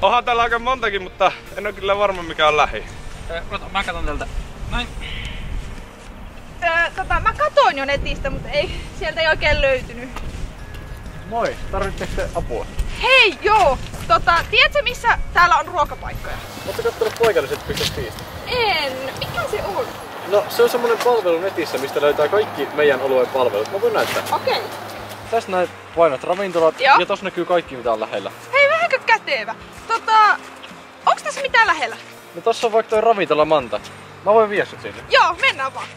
Onhan täällä aika montakin, mutta en oo kyllä varma mikä on lähi. Mä katon täältä. Näin. Mä katoin jo netistä, mutta sieltä ei oikein löytynyt. Moi, tarvitseeko te apua? Hei, joo! Tiedätkö missä täällä on ruokapaikkoja? Ootko kattonut paikalliset.fi? En. Mikä se on? No, se on semmonen palvelu netissä, mistä löytää kaikki meidän alueen palvelut. Mä voin näyttää. Okei. Tässä näet painat ravintolat Joo. ja tossa näkyy kaikki mitä on lähellä. Hei, vähänkö kätevä? Onks tässä mitään lähellä? No tossa on vaikka toi ravintola Manta. Mä voin viedä sut sinne. Joo, mennään vaan.